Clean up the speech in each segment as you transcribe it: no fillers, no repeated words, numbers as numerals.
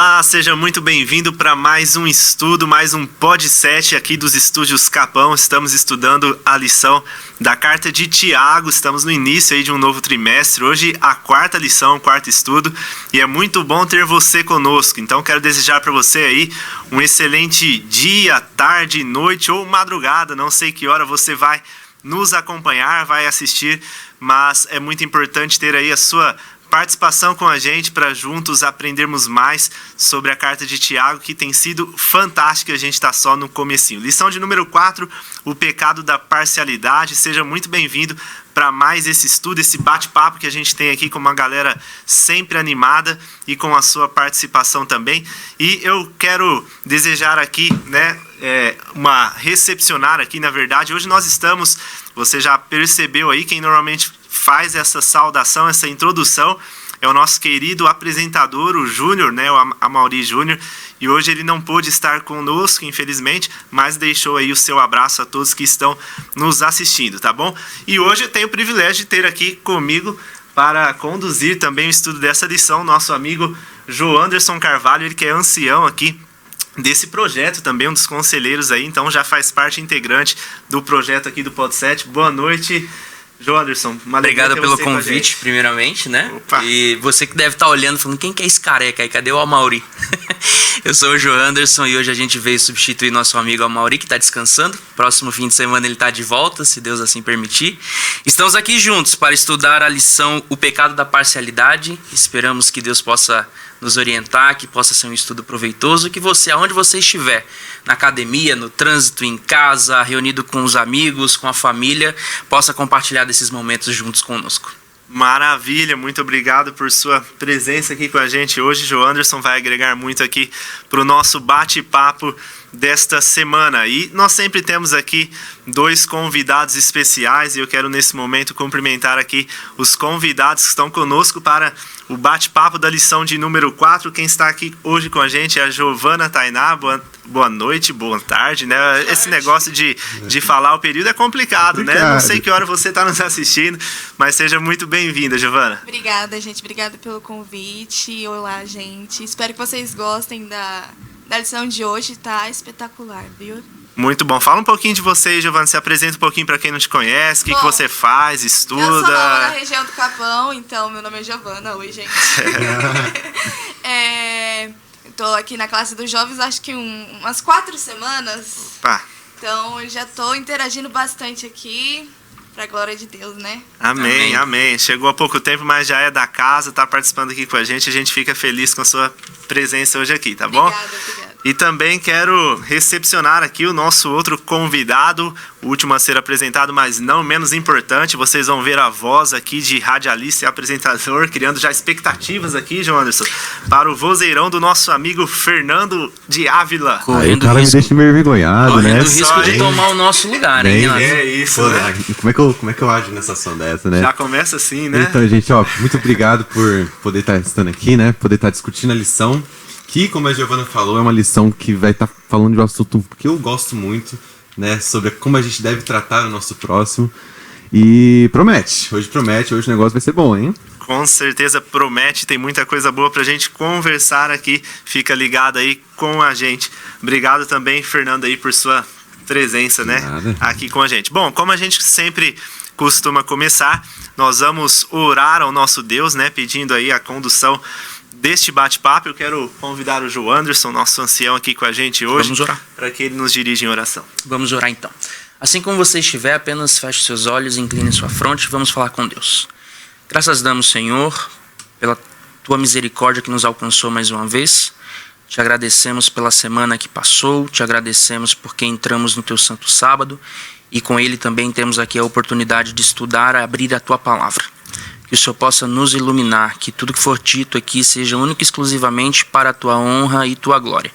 Olá, seja muito bem-vindo para mais um estudo, mais um podcast aqui dos Estúdios Capão. Estamos estudando a lição da carta de Tiago, estamos no início aí de um novo trimestre. Hoje a quarta lição, o quarto estudo, e é muito bom ter você conosco. Então quero desejar para você aí um excelente dia, tarde, noite ou madrugada, não sei que hora você vai nos acompanhar, vai assistir, mas é muito importante ter aí a sua participação com a gente para juntos aprendermos mais sobre a carta de Tiago, que tem sido fantástica. A gente está só no comecinho. Lição de número 4, o pecado da parcialidade. Seja muito bem-vindo para mais esse estudo, esse bate-papo que a gente tem aqui com uma galera sempre animada e com a sua participação também. E eu quero desejar aqui, recepcionar aqui, na verdade. Hoje nós estamos, você já percebeu aí, quem normalmente faz essa saudação, essa introdução, é o nosso querido apresentador, o Júnior, o Amaury Júnior, e hoje ele não pôde estar conosco, infelizmente, mas deixou aí o seu abraço a todos que estão nos assistindo, tá bom? E hoje eu tenho o privilégio de ter aqui comigo para conduzir também o estudo dessa lição, nosso amigo Joanderson Carvalho, ele que é ancião aqui desse projeto também, um dos conselheiros aí, então já faz parte integrante do projeto aqui do Pod7. Boa noite, Joanderson. Obrigado pelo convite, primeiramente, né? Opa. E você que deve estar olhando, falando, quem que é esse careca aí? Cadê o Amaury? Eu sou o Joanderson e hoje a gente veio substituir nosso amigo Amaury, que está descansando. Próximo fim de semana ele está de volta, se Deus assim permitir. Estamos aqui juntos para estudar a lição O Pecado da Parcialidade. Esperamos que Deus possa nos orientar, que possa ser um estudo proveitoso, que você, aonde você estiver, na academia, no trânsito, em casa, reunido com os amigos, com a família, possa compartilhar desses momentos juntos conosco. Maravilha, muito obrigado por sua presença aqui com a gente hoje. Joanderson vai agregar muito aqui para o nosso bate-papo desta semana. E nós sempre temos aqui dois convidados especiais e eu quero nesse momento cumprimentar aqui os convidados que estão conosco para o bate-papo da lição de número 4. Quem está aqui hoje com a gente é a Giovana Tainá. Boa noite, boa tarde, né? Esse negócio de falar o período é complicado, né? Não sei que hora você está nos assistindo, mas seja muito bem-vinda, Giovana. Obrigada, gente. Obrigada pelo convite. Olá, gente. Espero que vocês gostem da lição de hoje. Tá espetacular, viu? Muito bom. Fala um pouquinho de você, Giovana. Se apresenta um pouquinho para quem não te conhece. O que você faz, estuda? Eu sou nova na região do Capão, então meu nome é Giovana. Oi, gente. Estou aqui na classe dos jovens, acho que umas 4 semanas. Opa. Então, eu já estou interagindo bastante aqui, para a glória de Deus, né? Amém, amém. Chegou há pouco tempo, mas já é da casa, está participando aqui com a gente. A gente fica feliz com a sua presença hoje aqui, tá bom? Obrigada. E também quero recepcionar aqui o nosso outro convidado, o último a ser apresentado, mas não menos importante. Vocês vão ver a voz aqui de radialista e apresentador, criando já expectativas aqui, João Anderson, para o vozeirão do nosso amigo Fernando de Ávila. Aí o cara me deixa meio envergonhado, né? Correndo o risco de tomar o nosso lugar, hein? É isso, pô, né? Como é que eu ajo nessa ação dessa, né? Já começa assim, né? Então, gente, muito obrigado por poder estar estando aqui, né? Poder estar discutindo a lição. Que, como a Giovana falou, é uma lição que vai estar falando de um assunto que eu gosto muito, né? Sobre como a gente deve tratar o nosso próximo. E promete, hoje o negócio vai ser bom, hein? Com certeza promete, tem muita coisa boa pra gente conversar aqui. Fica ligado aí com a gente. Obrigado também, Fernando, aí por sua presença, né? Aqui com a gente. Bom, como a gente sempre costuma começar, nós vamos orar ao nosso Deus, né? Pedindo aí a condução deste bate-papo. Eu quero convidar o Joanderson, nosso ancião aqui com a gente hoje. Vamos orar. Para que ele nos dirija em oração. Vamos orar então. Assim como você estiver, apenas feche seus olhos, incline sua fronte e vamos falar com Deus. Graças damos, Senhor, pela tua misericórdia que nos alcançou mais uma vez. Te agradecemos pela semana que passou, te agradecemos porque entramos no teu santo sábado e com ele também temos aqui a oportunidade de estudar, abrir a tua palavra. Que o Senhor possa nos iluminar, que tudo que for dito aqui seja único e exclusivamente para a tua honra e tua glória.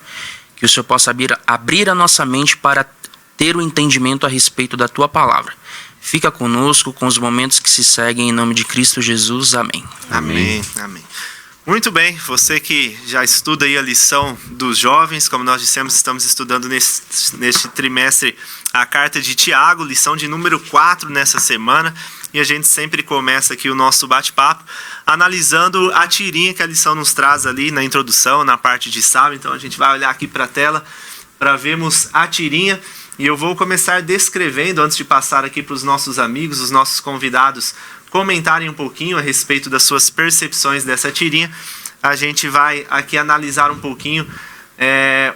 Que o Senhor possa abrir a nossa mente para ter o entendimento a respeito da tua palavra. Fica conosco com os momentos que se seguem em nome de Cristo Jesus. Amém. Amém. Muito bem, você que já estuda aí a lição dos jovens, como nós dissemos, estamos estudando neste trimestre a carta de Tiago, lição de número 4 nessa semana. E a gente sempre começa aqui o nosso bate-papo analisando a tirinha que a lição nos traz ali na introdução, na parte de sábado. Então a gente vai olhar aqui para a tela para vermos a tirinha. E eu vou começar descrevendo, antes de passar aqui para os nossos amigos, os nossos convidados, comentarem um pouquinho a respeito das suas percepções dessa tirinha. A gente vai aqui analisar um pouquinho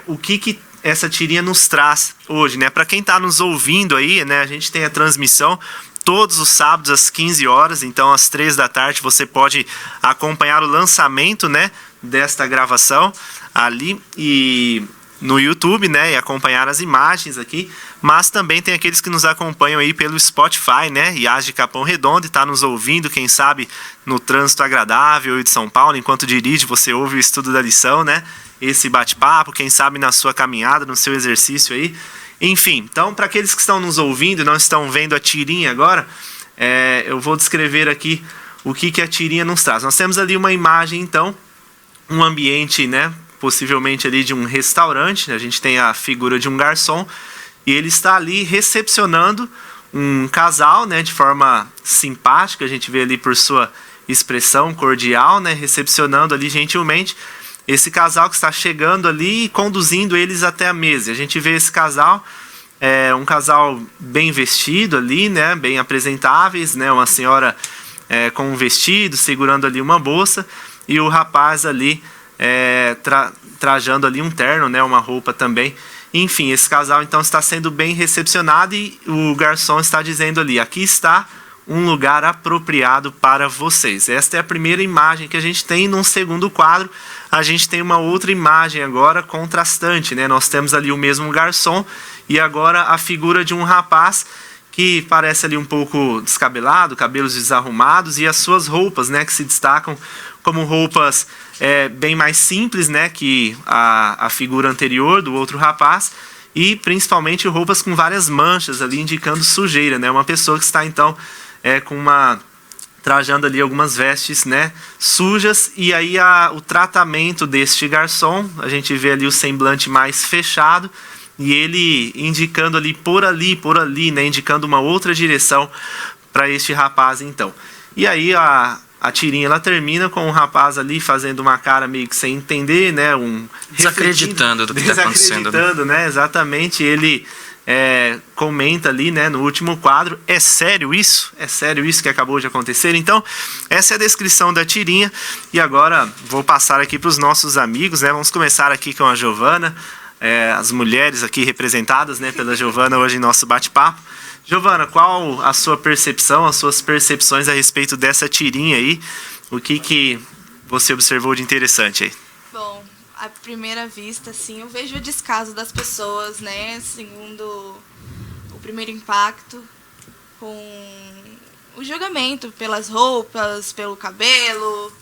o que essa tirinha nos traz hoje, né? Para quem está nos ouvindo aí, né? A gente tem a transmissão todos os sábados às 15 horas, então às 3 da tarde você pode acompanhar o lançamento, né, desta gravação ali e no YouTube, né, e acompanhar as imagens aqui, mas também tem aqueles que nos acompanham aí pelo Spotify, né, IAS de Capão Redondo, e está nos ouvindo, quem sabe, no trânsito agradável de São Paulo, enquanto dirige, você ouve o estudo da lição, né, esse bate-papo, quem sabe na sua caminhada, no seu exercício aí, enfim. Então, para aqueles que estão nos ouvindo e não estão vendo a tirinha agora, eu vou descrever aqui o que a tirinha nos traz. Nós temos ali uma imagem, então, um ambiente, né, possivelmente ali de um restaurante. A gente tem a figura de um garçom e ele está ali recepcionando um casal, né, de forma simpática. A gente vê ali por sua expressão cordial, né, recepcionando ali gentilmente esse casal que está chegando ali e conduzindo eles até a mesa. A gente vê esse casal, um casal bem vestido ali, né, bem apresentáveis, né, uma senhora com um vestido, segurando ali uma bolsa, e o rapaz ali trajando ali um terno, né, uma roupa também. Enfim, esse casal então está sendo bem recepcionado e o garçom está dizendo ali: aqui está um lugar apropriado para vocês. Esta é a primeira imagem que a gente tem. Num segundo quadro, a gente tem uma outra imagem agora contrastante, né? Nós temos ali o mesmo garçom e agora a figura de um rapaz que parece ali um pouco descabelado, cabelos desarrumados, e as suas roupas, né, que se destacam como roupas bem mais simples, né, que a figura anterior do outro rapaz, e principalmente roupas com várias manchas ali indicando sujeira, né? Uma pessoa que está então trajando ali algumas vestes, né, sujas. E aí o tratamento deste garçom, a gente vê ali o semblante mais fechado e ele indicando ali, por ali, né, indicando uma outra direção para este rapaz então. E aí a tirinha ela termina com o rapaz ali fazendo uma cara meio que sem entender, né, desacreditando do que está acontecendo. Desacreditando, né, exatamente. Ele comenta ali, né, no último quadro: é sério isso? É sério isso que acabou de acontecer? Então, essa é a descrição da tirinha. E agora vou passar aqui para os nossos amigos, né? Vamos começar aqui com a Giovana, as mulheres aqui representadas, né, pela Giovana hoje em nosso bate-papo. Giovana, qual a sua percepção, as suas percepções a respeito dessa tirinha aí? O que você observou de interessante aí? Bom, à primeira vista, assim, eu vejo o descaso das pessoas, né? Segundo o primeiro impacto, com o julgamento pelas roupas, pelo cabelo,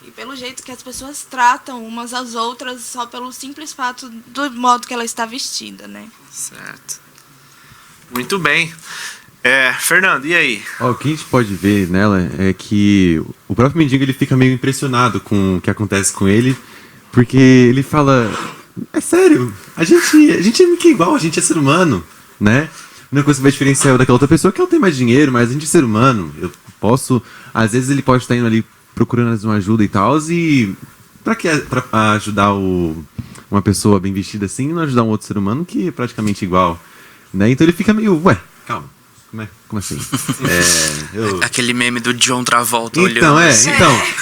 e pelo jeito que as pessoas tratam umas às outras só pelo simples fato do modo que ela está vestida, né? Certo. Muito bem. Fernando, e aí? O que a gente pode ver nela é que o próprio mendigo ele fica meio impressionado com o que acontece com ele, porque ele fala: é sério, a gente é meio que igual, a gente é ser humano, né? A única coisa que vai diferenciar eu daquela outra pessoa é que ela tem mais dinheiro, mas a gente é ser humano. Eu posso, às vezes ele pode estar indo ali procurando uma ajuda e tal, e pra ajudar uma pessoa bem vestida assim, e não ajudar um outro ser humano que é praticamente igual, né? Então ele fica meio, calma. Como assim? Aquele meme do John Travolta então, olhando assim.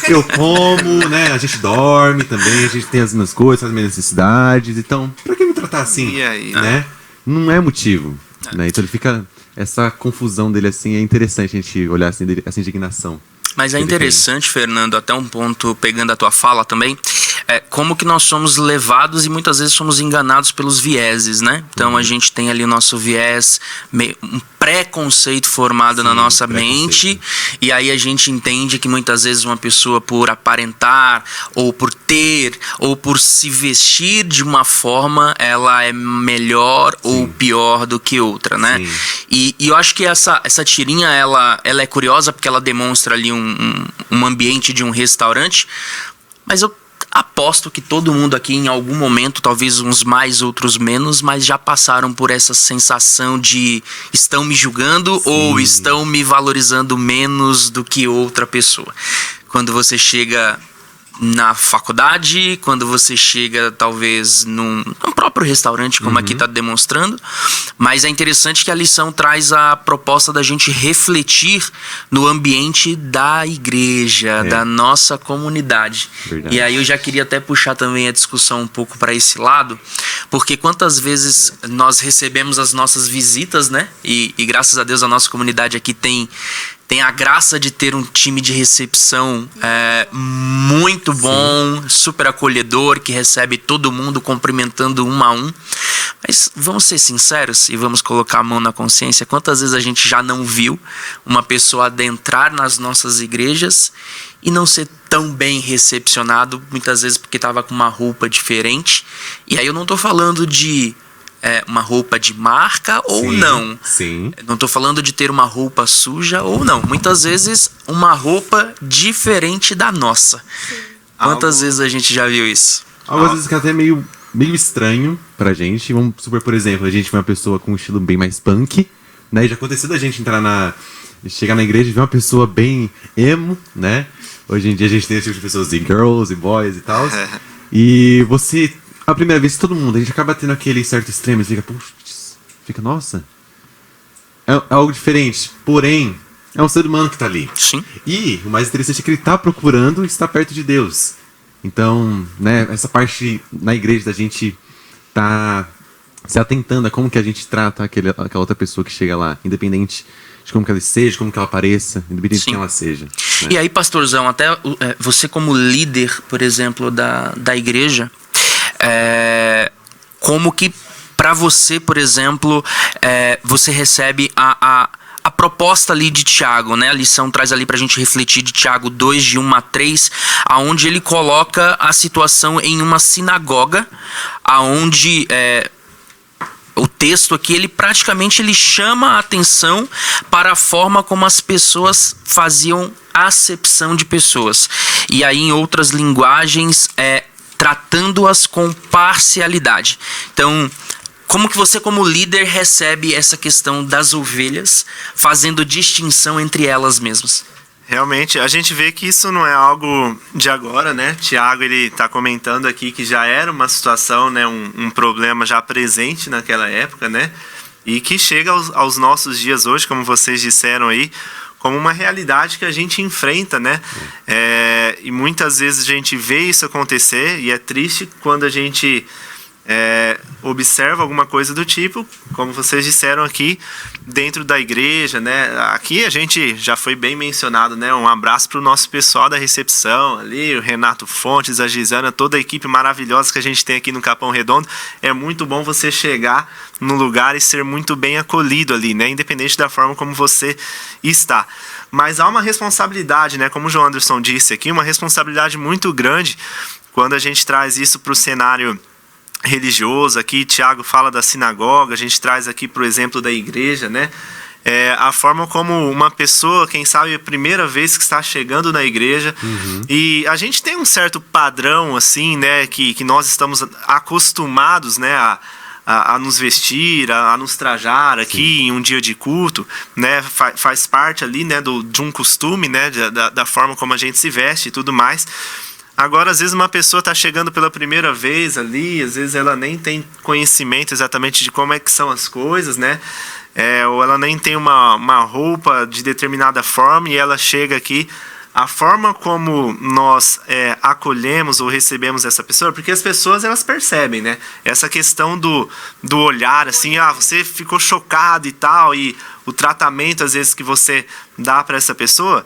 Eu como, né? A gente dorme também, a gente tem as minhas coisas, as minhas necessidades. Então, pra que me tratar assim? E aí? Né? Não é motivo. Né? Então ele fica... Essa confusão dele assim, é interessante a gente olhar assim, essa indignação. Mas é interessante, Fernando, até um ponto, pegando a tua fala também, como que nós somos levados e muitas vezes somos enganados pelos vieses, né? Então a gente tem ali o nosso viés, um preconceito formado na nossa mente, e aí a gente entende que muitas vezes uma pessoa, por aparentar, ou por ter, ou por se vestir de uma forma, ela é melhor ou pior do que outra, né? E eu acho que essa tirinha, ela é curiosa porque ela demonstra ali um ambiente de um restaurante, mas eu aposto que todo mundo aqui em algum momento, talvez uns mais, outros menos, mas já passaram por essa sensação de estão me julgando ou estão me valorizando menos do que outra pessoa. Quando você chega na faculdade, quando você chega talvez num próprio restaurante, como aqui está demonstrando. Mas é interessante que a lição traz a proposta da gente refletir no ambiente da igreja, da nossa comunidade. Verdade. E aí eu já queria até puxar também a discussão um pouco para esse lado, porque quantas vezes nós recebemos as nossas visitas, né? E graças a Deus a nossa comunidade aqui tem a graça de ter um time de recepção muito bom, super acolhedor, que recebe todo mundo cumprimentando um a um. Mas vamos ser sinceros e vamos colocar a mão na consciência. Quantas vezes a gente já não viu uma pessoa adentrar nas nossas igrejas e não ser tão bem recepcionado, muitas vezes porque estava com uma roupa diferente? E aí eu não estou falando de uma roupa de marca ou não. Sim. Não estou falando de ter uma roupa suja ou não. Muitas vezes uma roupa diferente da nossa. Quantas vezes a gente já viu isso? Às vezes que é até meio estranho pra gente. Vamos supor, por exemplo, a gente vê uma pessoa com um estilo bem mais punk, né? Já aconteceu da gente chegar na igreja e ver uma pessoa bem emo, né? Hoje em dia a gente tem esse tipo de pessoas, e girls, e boys e tal. E você, a primeira vez, todo mundo, a gente acaba tendo aquele certo extremo, e fica, nossa, é algo diferente. Porém, é um ser humano que tá ali. Sim. E o mais interessante é que ele tá procurando estar perto de Deus. Então, né, essa parte na igreja da gente tá se atentando a como que a gente trata aquela outra pessoa que chega lá, independente de como que ela seja, como que ela pareça, independente de quem ela seja. Né? E aí, pastorzão, até você como líder, por exemplo, da igreja, como que para você, por exemplo, você recebe a proposta ali de Tiago, né? A lição traz ali pra gente refletir de Tiago 2, de 1 a 3, aonde ele coloca a situação em uma sinagoga, aonde o texto aqui, ele praticamente chama a atenção para a forma como as pessoas faziam acepção de pessoas. E aí, em outras linguagens, tratando-as com parcialidade. Então, como que você, como líder, recebe essa questão das ovelhas, fazendo distinção entre elas mesmas? Realmente, a gente vê que isso não é algo de agora, né? Tiago, ele está comentando aqui que já era uma situação, né? Um problema já presente naquela época, né? E que chega aos nossos dias hoje, como vocês disseram aí, como uma realidade que a gente enfrenta, né? E muitas vezes a gente vê isso acontecer e é triste quando a gente observa alguma coisa do tipo, como vocês disseram aqui, dentro da igreja, né? Aqui a gente já foi bem mencionado, né? Um abraço para o nosso pessoal da recepção ali, o Renato Fontes, a Gisana, toda a equipe maravilhosa que a gente tem aqui no Capão Redondo. É muito bom você chegar no lugar e ser muito bem acolhido ali, né? Independente da forma como você está. Mas há uma responsabilidade, né? Como o João Anderson disse aqui, uma responsabilidade muito grande quando a gente traz isso para o cenário religioso. Aqui Tiago fala da sinagoga, a gente traz aqui para o exemplo da igreja, né? A forma como uma pessoa, quem sabe a primeira vez que está chegando na igreja, e a gente tem um certo padrão assim, né, que nós estamos acostumados, né, a nos vestir, a nos trajar aqui em um dia de culto, né, faz parte ali, né, de um costume, né, da forma como a gente se veste e tudo mais. Agora, às vezes uma pessoa está chegando pela primeira vez ali, às vezes ela nem tem conhecimento exatamente de como é que são as coisas, né? Ou ela nem tem uma roupa de determinada forma e ela chega aqui. A forma como nós acolhemos ou recebemos essa pessoa, porque as pessoas, elas percebem, né? Essa questão do olhar, assim, você ficou chocado e tal, e o tratamento, às vezes, que você dá para essa pessoa,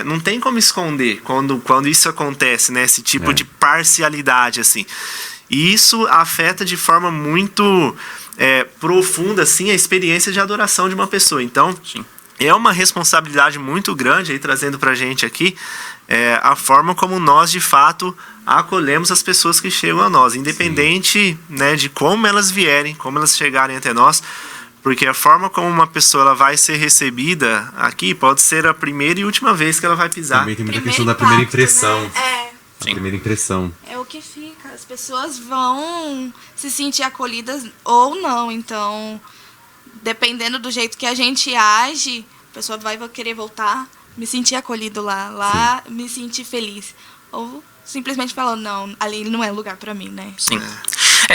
não tem como esconder quando isso acontece, né? Esse tipo de parcialidade, assim. E isso afeta de forma muito profunda, assim, a experiência de adoração de uma pessoa. Então, sim, é uma responsabilidade muito grande aí, trazendo pra gente aqui a forma como nós de fato acolhemos as pessoas que chegam a nós, independente, né, de como elas vierem, como elas chegarem até nós, porque a forma como uma pessoa ela vai ser recebida aqui pode ser a primeira e última vez que ela vai pisar. Também tem muita questão da primeira impressão. Né? A primeira impressão. É o que fica. As pessoas vão se sentir acolhidas ou não. Então, dependendo do jeito que a gente age, a pessoa vai querer voltar, me sentir acolhido lá me sentir feliz. Ou simplesmente falar, não, ali não é lugar para mim, né? Sim.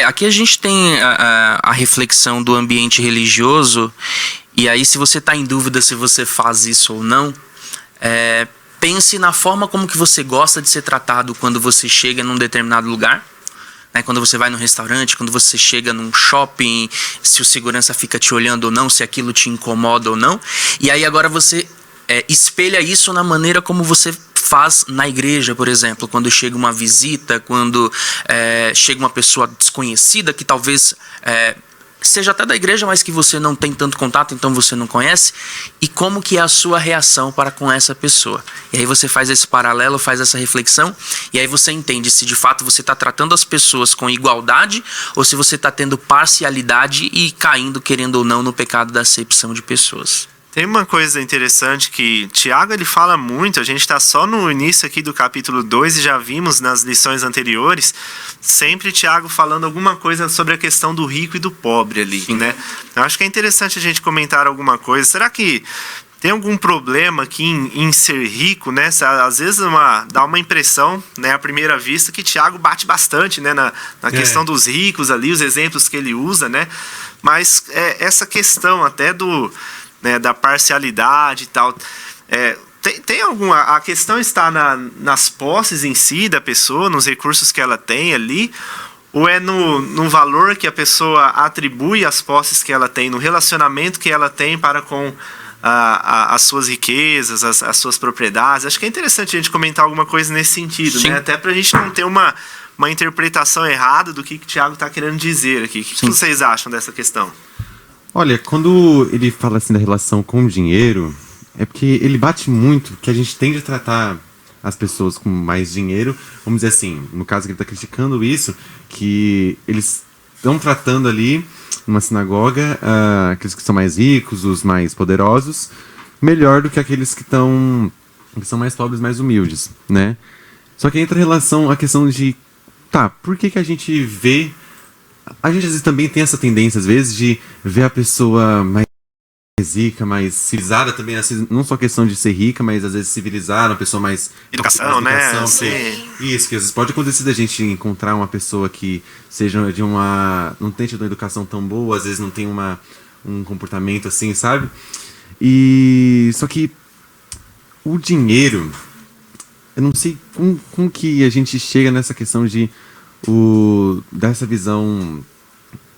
Aqui a gente tem a reflexão do ambiente religioso, e aí se você está em dúvida se você faz isso ou não, pense na forma como que você gosta de ser tratado quando você chega num determinado lugar. Quando você vai num restaurante, quando você chega num shopping, se o segurança fica te olhando ou não, se aquilo te incomoda ou não. E aí agora você espelha isso na maneira como você faz na igreja, por exemplo, quando chega uma visita, quando chega uma pessoa desconhecida que talvez seja até da igreja, mas que você não tem tanto contato, então você não conhece, e como que é a sua reação para com essa pessoa. E aí você faz esse paralelo, faz essa reflexão, e aí você entende se de fato você está tratando as pessoas com igualdade ou se você está tendo parcialidade e caindo, querendo ou não, no pecado da acepção de pessoas. Tem uma coisa interessante que Tiago ele fala muito, a gente está só no início aqui do capítulo 2 e já vimos nas lições anteriores, sempre Tiago falando alguma coisa sobre a questão do rico e do pobre ali, né? Eu acho que é interessante a gente comentar alguma coisa. Será que tem algum problema aqui em ser rico, né? Às vezes dá uma impressão, né, à primeira vista, que Tiago bate bastante, né, na questão dos ricos ali, os exemplos que ele usa, né? Mas essa questão até da parcialidade e tal. Tem alguma... A questão está nas posses em si da pessoa, nos recursos que ela tem ali, ou é no valor que a pessoa atribui às posses que ela tem, no relacionamento que ela tem para com as suas riquezas, as suas propriedades? Acho que é interessante a gente comentar alguma coisa nesse sentido, né? Até para a gente não ter uma interpretação errada do que o Tiago está querendo dizer aqui. O que vocês acham dessa questão? Olha, quando ele fala assim da relação com o dinheiro, é porque ele bate muito que a gente tende a tratar as pessoas com mais dinheiro, vamos dizer assim, no caso que ele está criticando isso, que eles estão tratando ali, numa sinagoga, aqueles que são mais ricos, os mais poderosos, melhor do que aqueles que são mais pobres, mais humildes, né? Só que entra em relação à questão de, por que a gente vê... A gente às vezes também tem essa tendência, às vezes, de ver a pessoa mais rica, mais civilizada também, assim, não só questão de ser rica, mas às vezes civilizada, uma pessoa mais... Educação, né? Sim. Isso, que às vezes pode acontecer da gente encontrar uma pessoa que seja de não tenha tido uma educação tão boa, às vezes não tem um comportamento assim, sabe? Só que o dinheiro, eu não sei como que a gente chega nessa questão de dessa visão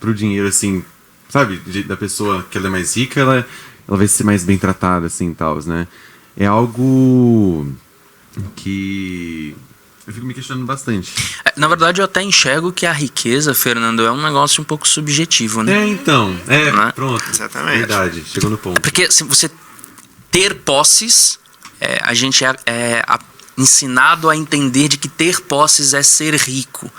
pro dinheiro, assim, sabe? Da pessoa que ela é mais rica, ela vai ser mais bem tratada, assim, tal, né? É algo que eu fico me questionando bastante. Na verdade, eu até enxergo que a riqueza, Fernando, é um negócio um pouco subjetivo, né? Né? Pronto. Exatamente. Verdade, chegou no ponto. Porque se você ter posses, a gente ensinado a entender de que ter posses é ser rico.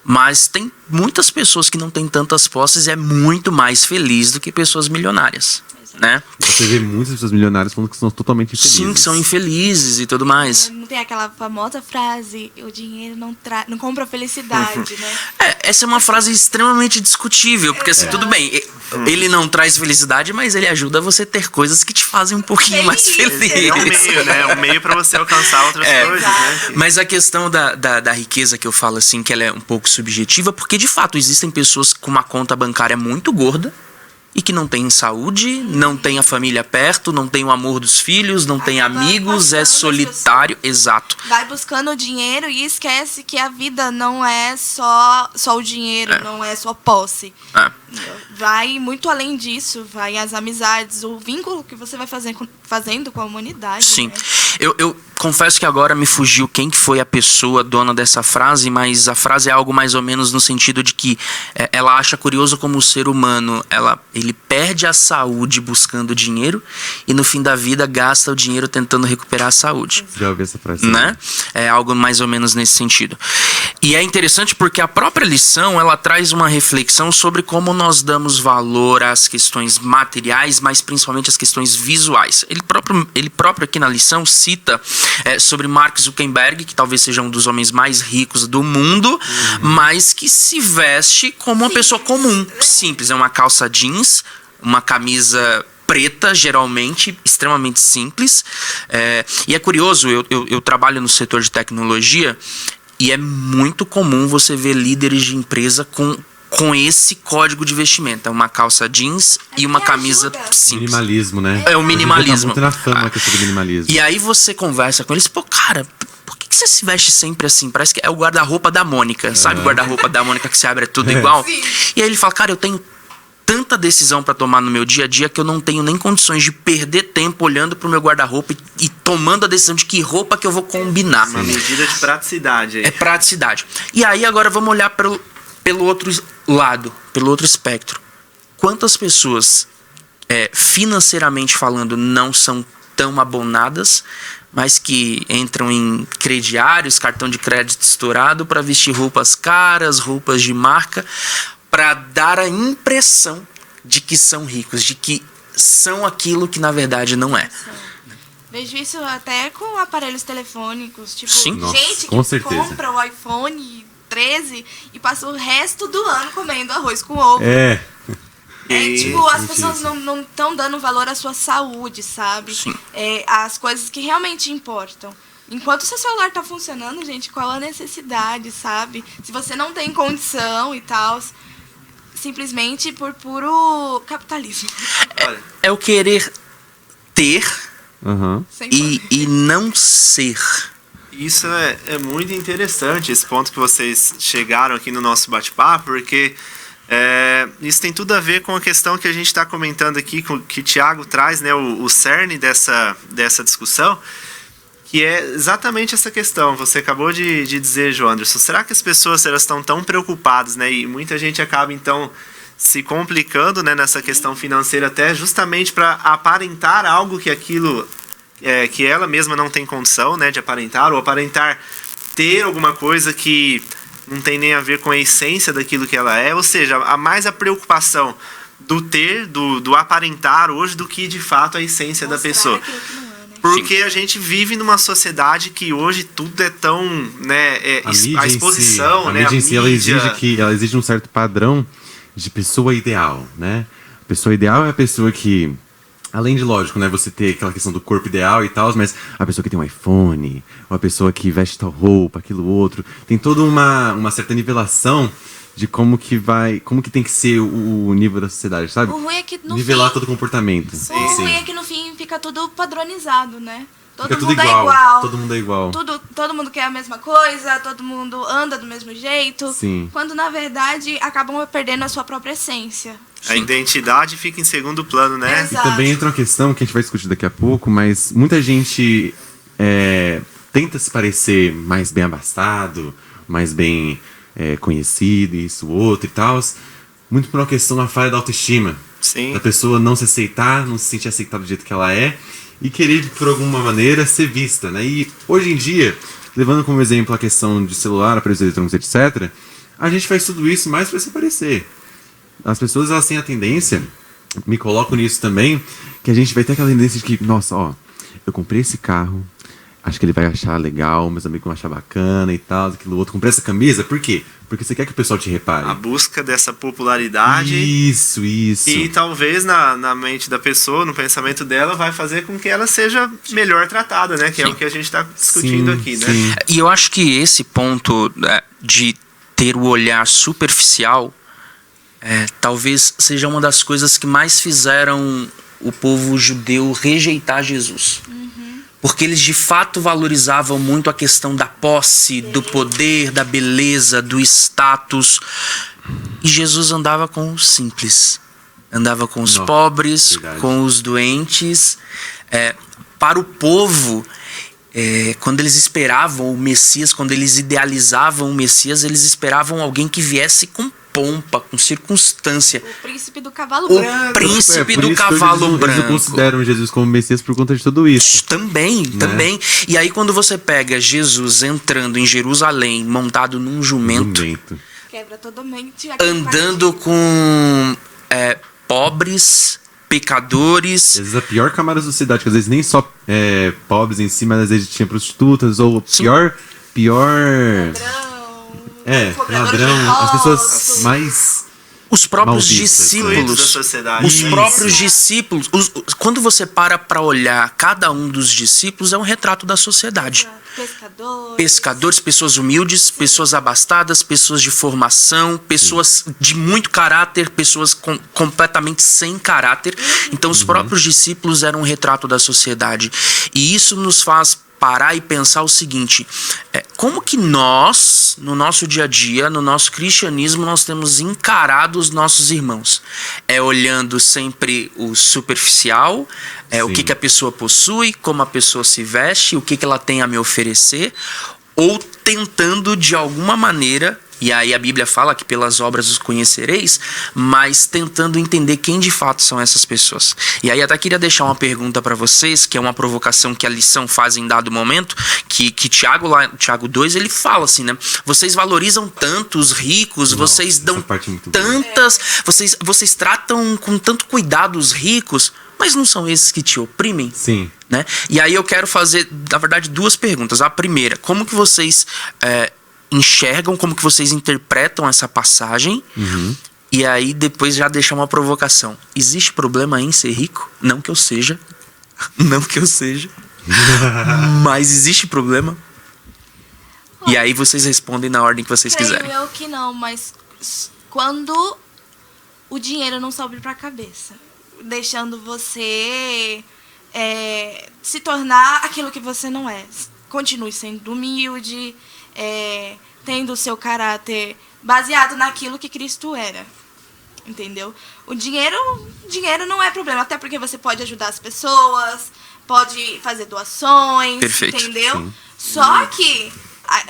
Mas tem muitas pessoas que não têm tantas posses e é muito mais feliz do que pessoas milionárias, né? Você vê muitas pessoas milionárias falando que são totalmente infelizes. Sim, que são infelizes e tudo mais. Não tem aquela famosa frase, o dinheiro não compra felicidade, né? Essa é uma frase extremamente discutível, porque assim, tudo bem, ele não traz felicidade, mas ele ajuda você a ter coisas que te fazem um pouquinho mais feliz. É um meio, né? Um meio para você alcançar outras coisas, né? Mas a questão da riqueza que eu falo assim, que ela é um pouco subjetiva, porque de fato existem pessoas com uma conta bancária muito gorda e que não tem saúde, não tem a família perto, não tem o amor dos filhos, não tem amigos, é solitário. Exato. Vai buscando o dinheiro e esquece que a vida não é só o dinheiro, não é só posse. Vai muito além disso, vai as amizades, o vínculo que você vai fazendo com a humanidade. Sim. Né? Eu confesso que agora me fugiu quem que foi a pessoa dona dessa frase, mas a frase é algo mais ou menos no sentido de que ela acha curioso como o ser humano, ele perde a saúde buscando dinheiro e no fim da vida gasta o dinheiro tentando recuperar a saúde. Já ouvi essa frase. Né? É algo mais ou menos nesse sentido. E é interessante porque a própria lição, ela traz uma reflexão sobre como nós damos valor às questões materiais, mas principalmente às questões visuais. Ele próprio aqui na lição cita cita sobre Mark Zuckerberg, que talvez seja um dos homens mais ricos do mundo, mas que se veste como uma pessoa comum, simples. É uma calça jeans, uma camisa preta, geralmente, extremamente simples. E é curioso, eu trabalho no setor de tecnologia e é muito comum você ver líderes de empresa com esse código de vestimenta. Uma calça jeans e uma camisa simples. Minimalismo, né? É o minimalismo. Tá muito na fama que é sobre minimalismo. E aí você conversa com eles, pô, cara, por que você se veste sempre assim? Parece que é o guarda-roupa da Mônica. Sabe o guarda-roupa da Mônica que se abre, é tudo igual? Sim. E aí ele fala, cara, eu tenho tanta decisão pra tomar no meu dia a dia que eu não tenho nem condições de perder tempo olhando pro meu guarda-roupa e tomando a decisão de que roupa que eu vou combinar. Uma medida de praticidade aí. É praticidade. E aí agora vamos olhar pelo outro lado, pelo outro espectro. Quantas pessoas, financeiramente falando, não são tão abonadas, mas que entram em crediários, cartão de crédito estourado para vestir roupas caras, roupas de marca, para dar a impressão de que são ricos, de que são aquilo que na verdade não é. Vejo isso até com aparelhos telefônicos. Tipo, Sim. Nossa, gente com que certeza. compra o iPhone 13 e passa o resto do ano comendo arroz com ovo. Tipo, as pessoas não estão dando valor à sua saúde, sabe? Sim. As coisas que realmente importam. Enquanto o seu celular tá funcionando, gente, qual a necessidade, sabe? Se você não tem condição e tal, simplesmente por puro capitalismo. É o querer ter Sem e não ser. Isso é muito interessante, esse ponto que vocês chegaram aqui no nosso bate-papo, porque isso tem tudo a ver com a questão que a gente está comentando aqui, que o Tiago traz, né, o cerne dessa discussão, que é exatamente essa questão. Você acabou de dizer, João Anderson, será que as pessoas elas estão tão preocupadas, né, e muita gente acaba, então, se complicando, né, nessa questão financeira até justamente para aparentar algo que aquilo... que ela mesma não tem condição, né, de aparentar, ou aparentar ter alguma coisa que não tem nem a ver com a essência daquilo que ela é, ou seja, mais a preocupação do ter, do aparentar hoje, do que de fato a essência da pessoa. Porque a gente vive numa sociedade que hoje tudo é tão, né, a exposição, né, a mídia em si, ela exige um certo padrão de pessoa ideal, né? A pessoa ideal é a pessoa que, além de, lógico, né, você ter aquela questão do corpo ideal e tal, mas a pessoa que tem um iPhone, ou a pessoa que veste tal roupa, aquilo outro, tem toda uma certa nivelação de como que tem que ser o nível da sociedade, sabe? O ruim é que no nivelar fim, todo o comportamento. o ruim é que no fim fica tudo padronizado, né? Todo Fica mundo tudo é igual. igual. Todo mundo é igual. Todo mundo quer a mesma coisa, todo mundo anda do mesmo jeito. Sim. Quando na verdade acabam perdendo a sua própria essência. A identidade fica em segundo plano, né? Exato. E também entra uma questão que a gente vai discutir daqui a pouco, mas muita gente tenta se parecer mais bem abastado, mais bem conhecido, isso, outro e tal, muito por uma questão da falha da autoestima. Sim. Da pessoa não se aceitar, não se sentir aceitada do jeito que ela é e querer, por alguma maneira, ser vista, né? E hoje em dia, levando como exemplo a questão de celular, aparelhos eletrônicos, etc., a gente faz tudo isso mais para se parecer. As pessoas, elas têm a tendência, me coloco nisso também, que a gente vai ter aquela tendência de que, nossa, ó, eu comprei esse carro, acho que ele vai achar legal, meus amigos vão achar bacana e tal, aquilo outro. Comprei essa camisa, por quê? Porque você quer que o pessoal te repare. A busca dessa popularidade. Isso. E talvez na mente da pessoa, no pensamento dela, vai fazer com que ela seja melhor tratada, né? Que é o que a gente está discutindo aqui, né? Sim. E eu acho que esse ponto de ter o olhar superficial talvez seja uma das coisas que mais fizeram o povo judeu rejeitar Jesus. Porque eles de fato valorizavam muito a questão da posse, do poder, da beleza, do status. E Jesus andava com os simples. Andava com os pobres, verdade. com os doentes. Para o povo, quando eles esperavam o Messias, quando eles idealizavam o Messias, eles esperavam alguém que viesse com pompa, com circunstância. O príncipe do cavalo O branco. príncipe por do isso que cavalo eles branco. não consideram Jesus como Messias por conta de tudo isso. Também. E aí quando você pega Jesus entrando em Jerusalém, montado num jumento, Quebra totalmente. andando com pobres, pecadores. Às vezes a pior camada da sociedade, que às vezes nem só pobres em si, mas às vezes tinha prostitutas, ou Sim. pior... Cobrador de ladrão, as pessoas impostos. mais... Os próprios Malditos, excluídos discípulos, da sociedade. os Isso. próprios discípulos, quando você para olhar cada um dos discípulos, é um retrato da sociedade. Pescadores, pessoas humildes, pessoas abastadas, pessoas de formação, pessoas de muito caráter, pessoas completamente sem caráter. Então, os próprios discípulos eram um retrato da sociedade. E isso nos faz parar e pensar o seguinte: como que nós, no nosso dia a dia, no nosso cristianismo, nós temos encarado os nossos irmãos? Olhando sempre o superficial, o que a pessoa possui, como a pessoa se veste, o que ela tem a me oferecer, ou tentando de alguma maneira, e aí a Bíblia fala que pelas obras os conhecereis, mas tentando entender quem de fato são essas pessoas. E aí até queria deixar uma pergunta para vocês, que é uma provocação que a lição faz em dado momento, que Tiago, lá, Tiago 2, ele fala assim, né? Vocês valorizam tanto os ricos, vocês dão tantas... Vocês tratam com tanto cuidado os ricos, mas não são esses que te oprimem? Sim. Né? E aí eu quero fazer, na verdade, duas perguntas. A primeira, como que vocês... enxergam, como que vocês interpretam essa passagem? E aí depois já deixar uma provocação. Existe problema em ser rico? Não que eu seja. Não que eu seja. Mas existe problema? E aí vocês respondem na ordem que vocês quiserem. Creio eu que não, mas quando o dinheiro não sobe pra cabeça, deixando você se tornar aquilo que você não é. Continue sendo humilde, tendo o seu caráter baseado naquilo que Cristo era, entendeu? O dinheiro não é problema, até porque você pode ajudar as pessoas, pode fazer doações, Perfeito. entendeu? Sim. Só que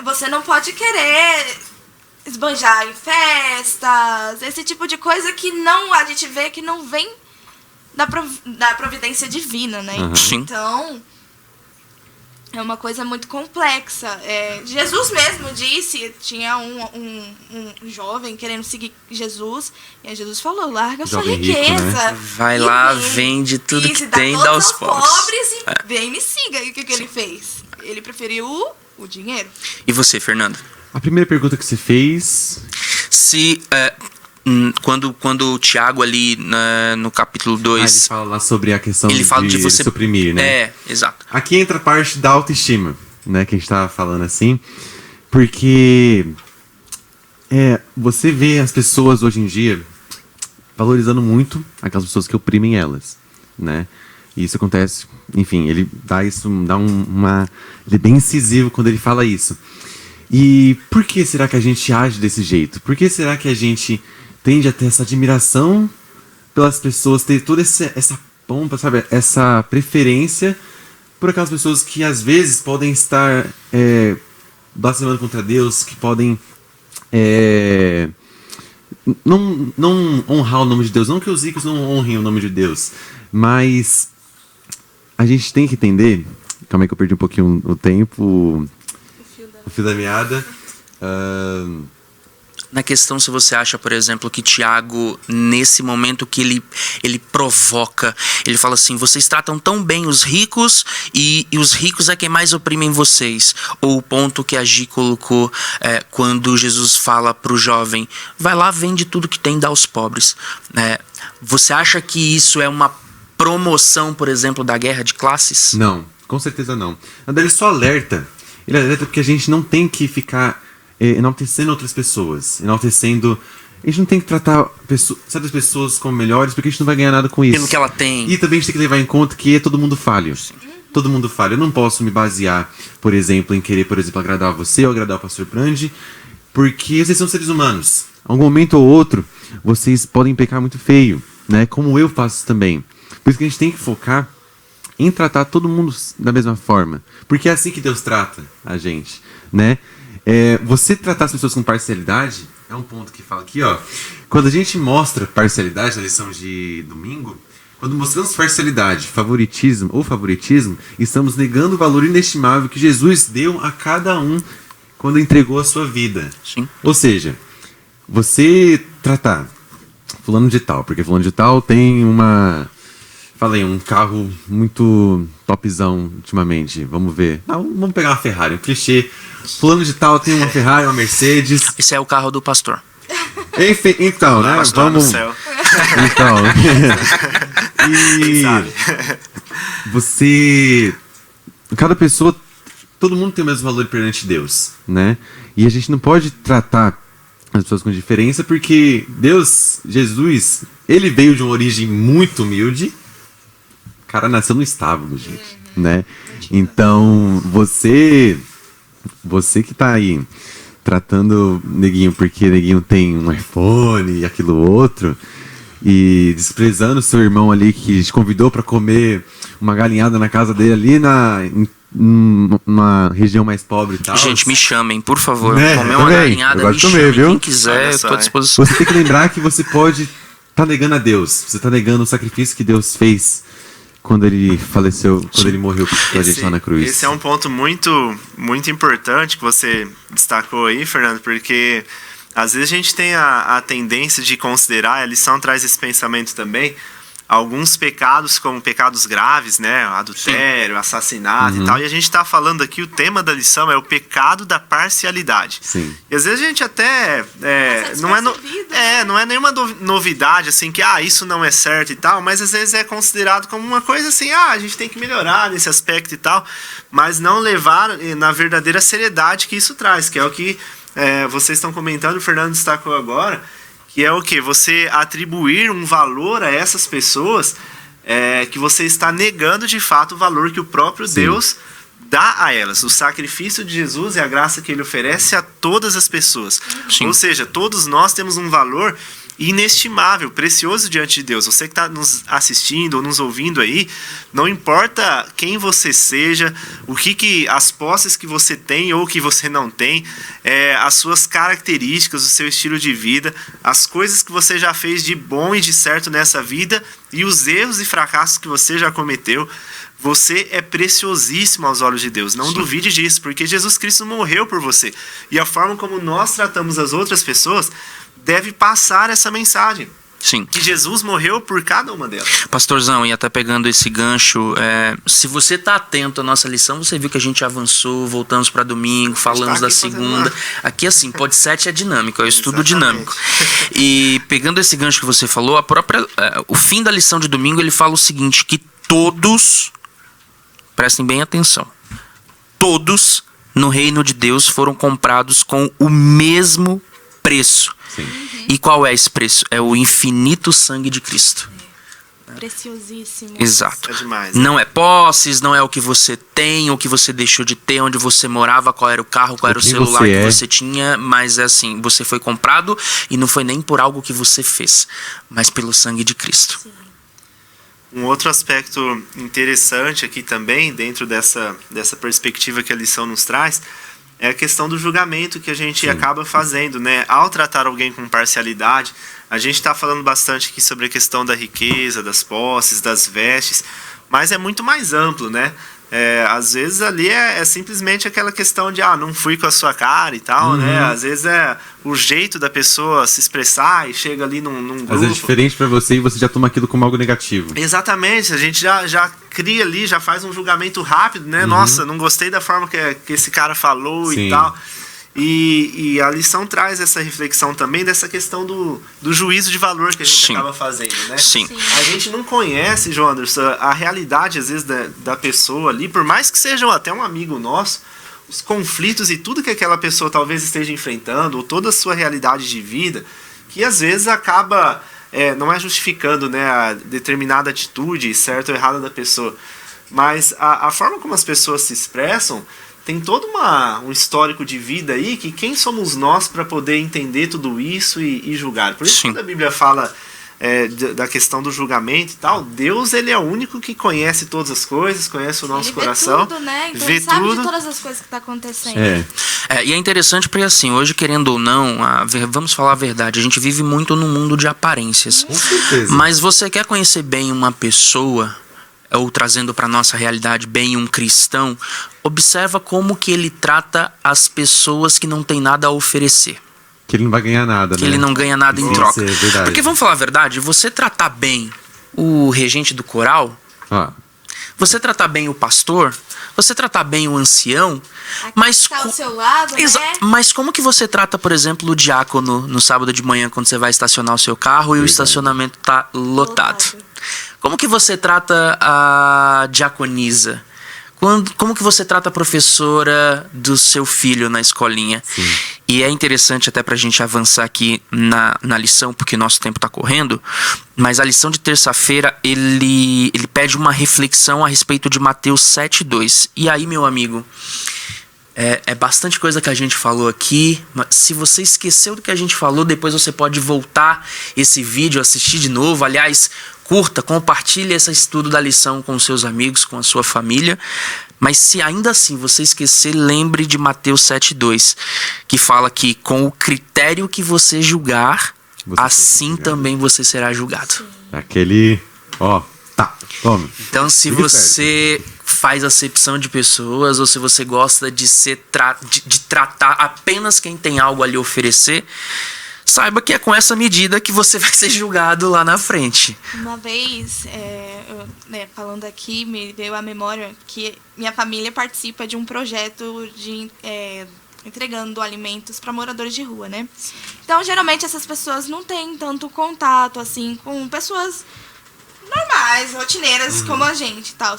você não pode querer esbanjar em festas, esse tipo de coisa que não, a gente vê que não vem da providência divina, né? Sim. Então... é uma coisa muito complexa. Jesus mesmo disse, tinha um jovem querendo seguir Jesus, e aí Jesus falou, larga sua Jovem rico, riqueza. né? Vai lá, vende tudo que tem e dá aos pobres. E vem me siga. E o que ele fez? Ele preferiu o dinheiro. E você, Fernando? A primeira pergunta que você fez... Se... quando o Tiago ali no capítulo 2... ele fala lá sobre a questão ele fala de você suprimir, né? Exato. Aqui entra a parte da autoestima, né? Que a gente tava falando assim. Porque você vê as pessoas hoje em dia valorizando muito aquelas pessoas que oprimem elas, né? E isso acontece, enfim, ele dá ele é bem incisivo quando ele fala isso. E por que será que a gente age desse jeito? Por que será que a gente tende a ter essa admiração pelas pessoas, ter toda essa pompa, sabe? Essa preferência por aquelas pessoas que às vezes podem estar blasfemando contra Deus, que podem não honrar o nome de Deus. Não que os ricos não honrem o nome de Deus, mas a gente tem que entender... Calma aí que eu perdi um pouquinho o tempo... O fio da meada. Na questão, se você acha, por exemplo, que Tiago, nesse momento que ele provoca, ele fala assim, vocês tratam tão bem os ricos e os ricos é quem mais oprimem vocês. Ou o ponto que a Gi colocou quando Jesus fala para o jovem, vai lá, vende tudo que tem e dá aos pobres. Você acha que isso é uma promoção, por exemplo, da guerra de classes? Não, com certeza não. Ele só alerta. Ele alerta porque a gente não tem que ficar enaltecendo outras pessoas. Enaltecendo... A gente não tem que tratar certas pessoas como melhores, porque a gente não vai ganhar nada com isso. Pelo que ela tem. E também a gente tem que levar em conta que todo mundo falha. Todo mundo falha. Eu não posso me basear, por exemplo, em querer, por exemplo, agradar você ou agradar o pastor Brandi, porque vocês são seres humanos. A um momento ou outro, vocês podem pecar muito feio, né? Como eu faço também. Por isso que a gente tem que focar em tratar todo mundo da mesma forma. Porque é assim que Deus trata a gente, né? Você tratar as pessoas com parcialidade é um ponto que fala aqui, ó. Quando a gente mostra parcialidade na lição de domingo, quando mostramos parcialidade, favoritismo, estamos negando o valor inestimável que Jesus deu a cada um quando entregou a sua vida. Sim. Ou seja, você tratar fulano de tal, porque fulano de tal tem Fala aí, um carro muito topzão ultimamente. Vamos ver. Vamos pegar uma Ferrari, um clichê. Fulano de tal tem uma Ferrari, uma Mercedes. Esse é o carro do pastor. Enfim, então, né? Pastor no Vamos. céu. Então. E Sabe? você. Cada pessoa. Todo mundo tem o mesmo valor perante Deus, né? E a gente não pode tratar as pessoas com diferença porque Deus, Jesus, ele veio de uma origem muito humilde. O cara nasceu no estábulo, gente, né? Então, você que tá aí tratando Neguinho porque Neguinho tem um iPhone e aquilo outro, e desprezando seu irmão ali que te convidou para comer uma galinhada na casa dele ali numa região mais pobre e tal. Gente, me chamem, por favor. Né? Comer uma Também. galinhada, Eu gosto me de comer, chamem. viu? Quem quiser, Olha eu só, tô à hein? disposição. Você tem que lembrar que você pode tá negando a Deus. Você tá negando o sacrifício que Deus fez quando ele faleceu, quando ele morreu com a gente lá na cruz. Esse é um ponto muito, muito importante que você destacou aí, Fernando, porque às vezes a gente tem a tendência de considerar, a lição traz esse pensamento também, alguns pecados como pecados graves, né? Adultério, assassinato e tal. E a gente está falando aqui, o tema da lição é o pecado da parcialidade. Sim. E às vezes a gente até... não é nenhuma novidade, assim, que isso não é certo e tal, mas às vezes é considerado como uma coisa assim, a gente tem que melhorar nesse aspecto e tal, mas não levar na verdadeira seriedade que isso traz, que é o que vocês estão comentando, o Fernando destacou agora, que é o que? Você atribuir um valor a essas pessoas que você está negando de fato o valor que o próprio Deus dá a elas. O sacrifício de Jesus e a graça que ele oferece a todas as pessoas. Sim. Ou seja, todos nós temos um valor inestimável, precioso diante de Deus. Você que está nos assistindo ou nos ouvindo aí, não importa quem você seja, o que as posses que você tem ou que você não tem, as suas características, o seu estilo de vida, as coisas que você já fez de bom e de certo nessa vida e os erros e fracassos que você já cometeu, você é preciosíssimo aos olhos de Deus. Não duvide disso, porque Jesus Cristo morreu por você. E a forma como nós tratamos as outras pessoas deve passar essa mensagem. Sim. Que Jesus morreu por cada uma delas. Pastorzão, e até pegando esse gancho, se você tá atento à nossa lição, você viu que a gente avançou, voltamos para domingo, falamos da segunda. Aqui, assim, Pod 7 é dinâmico, é o estudo dinâmico. E pegando esse gancho que você falou, o fim da lição de domingo, ele fala o seguinte, que todos, prestem bem atenção, todos no reino de Deus foram comprados com o mesmo preço. Sim. E qual é esse preço? É o infinito sangue de Cristo. Preciosíssimo. Exato. É demais, né? Não é posses, não é o que você tem, o que você deixou de ter, onde você morava, qual era o carro, qual era o celular que você tinha, mas é assim, você foi comprado e não foi nem por algo que você fez, mas pelo sangue de Cristo. Sim. Um outro aspecto interessante aqui também, dentro dessa perspectiva que a lição nos traz, é a questão do julgamento que a gente acaba fazendo, né? Ao tratar alguém com parcialidade, a gente está falando bastante aqui sobre a questão da riqueza, das posses, das vestes, mas é muito mais amplo, né? Às vezes ali é simplesmente aquela questão de não fui com a sua cara e tal, né? Às vezes é o jeito da pessoa se expressar e chega ali num grupo. Às vezes é diferente pra você e você já toma aquilo como algo negativo. Exatamente, a gente já cria ali, já faz um julgamento rápido, né? Nossa, não gostei da forma que esse cara falou e tal. E a lição traz essa reflexão também dessa questão do juízo de valor que a gente acaba fazendo, né? Sim. A gente não conhece, João Anderson, a realidade, às vezes, da pessoa ali, por mais que seja até um amigo nosso, os conflitos e tudo que aquela pessoa talvez esteja enfrentando, ou toda a sua realidade de vida, que às vezes acaba, não é justificando, né, a determinada atitude, certa ou errada da pessoa, mas a forma como as pessoas se expressam tem todo um histórico de vida aí, que quem somos nós para poder entender tudo isso e julgar. Por isso, quando a Bíblia fala da questão do julgamento e tal, Deus, ele é o único que conhece todas as coisas, conhece o nosso coração. Vê tudo, né? Então vê ele sabe tudo. de todas as coisas que tá acontecendo. E é interessante porque, assim, hoje, querendo ou não, vamos falar a verdade, a gente vive muito no mundo de aparências. Com certeza. Mas você quer conhecer bem uma pessoa, ou trazendo para nossa realidade bem um cristão, observa como que ele trata as pessoas que não tem nada a oferecer. Que ele não vai ganhar nada, Que né? ele não ganha nada em troca. É verdade. Porque vamos falar a verdade, você tratar bem o regente do coral, Ah, você tratar bem o pastor, você tratar bem o ancião, Aqui mas... está ao seu lado, né? Mas como que você trata, por exemplo, o diácono no sábado de manhã quando você vai estacionar o seu carro e o estacionamento tá lotado? Como que você trata a diaconisa? Como que você trata a professora do seu filho na escolinha? Sim. E é interessante até pra gente avançar aqui na lição, porque nosso tempo tá correndo, mas a lição de terça-feira, ele pede uma reflexão a respeito de Mateus 7:2. E aí, meu amigo, é bastante coisa que a gente falou aqui, mas se você esqueceu do que a gente falou, depois você pode voltar esse vídeo, assistir de novo. Aliás, curta, compartilhe esse estudo da lição com seus amigos, com a sua família. Mas se ainda assim você esquecer, lembre de Mateus 7:2, que fala que com o critério que você julgar, Você assim será julgado. também você será julgado. aquele... Ó, tá, toma. Então, se Fique você faz acepção de pessoas, ou se você gosta de de tratar apenas quem tem algo a lhe oferecer, saiba que é com essa medida que você vai ser julgado lá na frente. Uma vez, falando aqui, me veio à memória que minha família participa de um projeto de entregando alimentos para moradores de rua, né? Então, geralmente, essas pessoas não têm tanto contato, assim, com pessoas normais, rotineiras, como a gente e tal.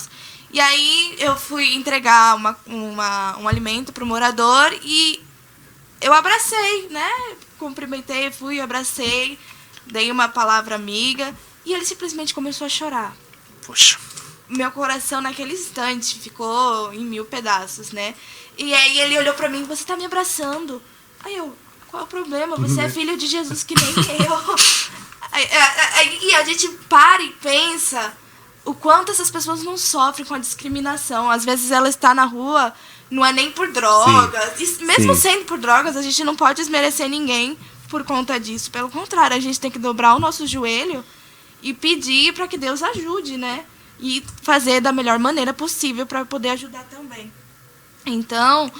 E aí, eu fui entregar um alimento para o morador e eu abracei, né? Cumprimentei, fui, abracei, dei uma palavra amiga e ele simplesmente começou a chorar. Poxa. Meu coração naquele instante ficou em 1000 pedaços, né? E aí ele olhou pra mim, você tá me abraçando. Aí eu, qual é o problema? Você é filho de Jesus que nem eu. E a gente para e pensa o quanto essas pessoas não sofrem com a discriminação. Às vezes ela está na rua, não é nem por drogas. E mesmo Sim. sendo por drogas, a gente não pode desmerecer ninguém por conta disso. Pelo contrário, a gente tem que dobrar o nosso joelho e pedir para que Deus ajude, né? E fazer da melhor maneira possível para poder ajudar também. Então,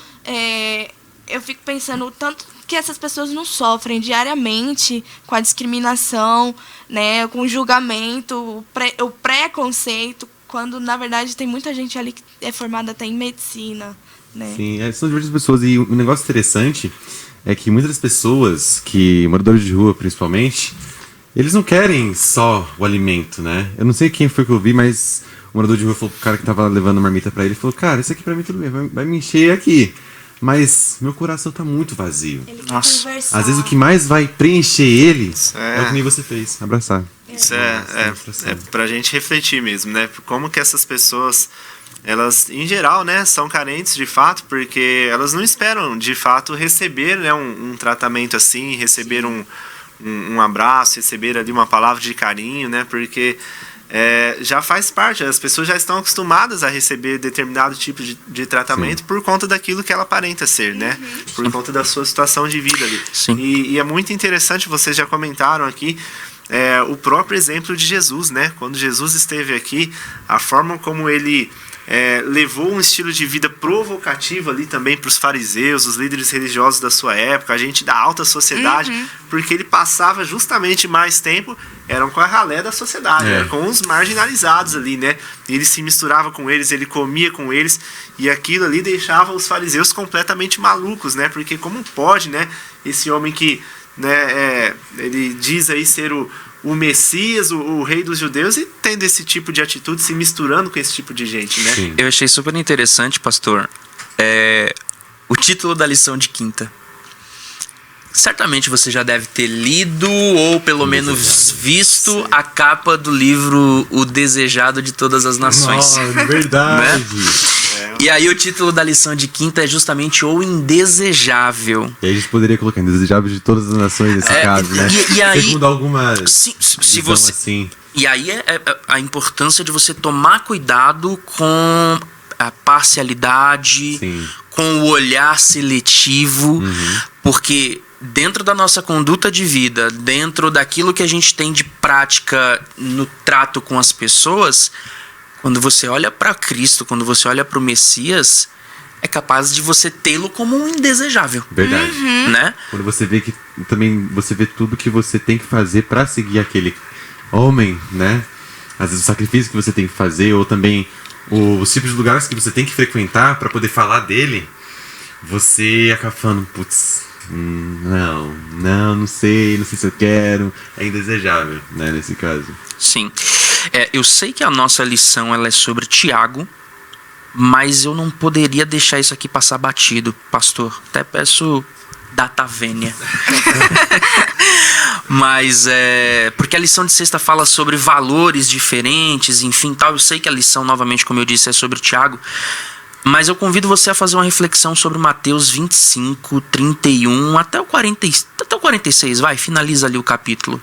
eu fico pensando o tanto que essas pessoas não sofrem diariamente com a discriminação, né, com o julgamento, o preconceito, quando, na verdade, tem muita gente ali que é formada até em medicina, né? Sim, são diversas pessoas. E um negócio interessante é que muitas das pessoas, moradores de rua principalmente, eles não querem só o alimento, né? Eu não sei quem foi que eu vi, mas o morador de rua falou pro cara que tava levando marmita pra ele, falou, cara, isso aqui pra mim tudo bem, vai me encher aqui. Mas meu coração tá muito vazio. Ele quer Nossa. conversar. Às vezes o que mais vai preencher ele É. é o que nem você fez, abraçar. Isso Nossa, é pra gente refletir mesmo, né? Como que essas pessoas, elas, em geral, né, são carentes de fato, porque elas não esperam, de fato, receber, né, um tratamento assim, receber um abraço, receber ali uma palavra de carinho, né? Porque já faz parte, as pessoas já estão acostumadas a receber determinado tipo de tratamento por conta daquilo que ela aparenta ser, né? Por conta da sua situação de vida ali. Sim. E é muito interessante, vocês já comentaram aqui, o próprio exemplo de Jesus, né? Quando Jesus esteve aqui, a forma como ele levou um estilo de vida provocativo ali também para os fariseus, os líderes religiosos da sua época, a gente da alta sociedade, porque ele passava justamente mais tempo eram com a ralé da sociedade, com os marginalizados ali, né? Ele se misturava com eles, ele comia com eles, e aquilo ali deixava os fariseus completamente malucos, né? Porque como pode, né? Esse homem que, né, ele diz aí ser o Messias, o rei dos judeus, e tendo esse tipo de atitude, se misturando com esse tipo de gente, né? Sim. Eu achei super interessante, pastor, o título da lição de quinta. Certamente você já deve ter lido ou pelo menos visto a capa do livro O Desejado de Todas as Nações. Nossa, verdade. E aí o título da lição de quinta é justamente O Indesejável. E aí a gente poderia colocar indesejável de todas as nações nesse caso, né? e aí- Segundo alguma Se visão você, assim. E aí é a importância de você tomar cuidado com a parcialidade, Sim. com o olhar seletivo, porque dentro da nossa conduta de vida, dentro daquilo que a gente tem de prática no trato com as pessoas, quando você olha para Cristo, quando você olha para o Messias, é capaz de você tê-lo como um indesejável, Verdade. né? Quando você vê que também você vê tudo que você tem que fazer pra seguir aquele homem, né? às vezes o sacrifício que você tem que fazer, ou também os tipos de lugares que você tem que frequentar para poder falar dele, você acaba falando, putz, não sei se eu quero, é indesejável, né, nesse caso. Sim. Eu sei que a nossa lição ela é sobre Tiago, mas eu não poderia deixar isso aqui passar batido, pastor. Até peço data vênia. Mas porque a lição de sexta fala sobre valores diferentes, enfim, tal. Eu sei que a lição, novamente, como eu disse, é sobre Tiago, mas eu convido você a fazer uma reflexão sobre Mateus 25, 31 até o 46, finaliza ali o capítulo,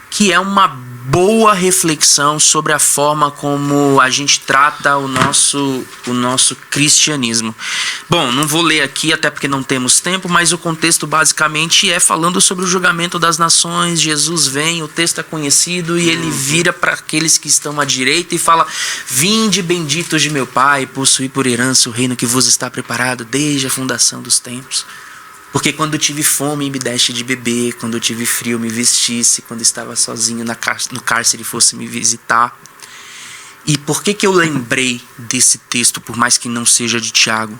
que é uma boa reflexão sobre a forma como a gente trata o nosso cristianismo. Bom, não vou ler aqui, até porque não temos tempo, mas o contexto basicamente é falando sobre o julgamento das nações. Jesus vem, o texto é conhecido, e ele vira para aqueles que estão à direita e fala: vinde benditos de meu Pai, possuí por herança o reino que vos está preparado desde a fundação dos tempos. Porque quando tive fome, me deste de beber. Quando eu tive frio, me vestisse. Quando estava sozinho no cárcere, fosse me visitar. E por que eu lembrei desse texto, por mais que não seja de Tiago?